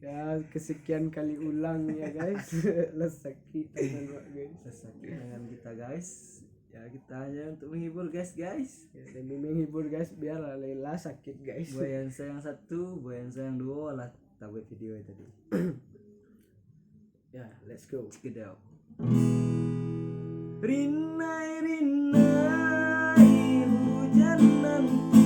Ya kesekian kali ulang ya guys. Lesaki tangan Wak guys. Sesakit dengan kita guys. Ya kita hanya untuk menghibur guys. Ya, demi menghibur guys biar lelah sakit guys. Buayan saya yang satu, buayan saya yang dua lah. Kita buat video itu tadi. Ya, let's go. Sekedap. Rinai rinai hujan nanti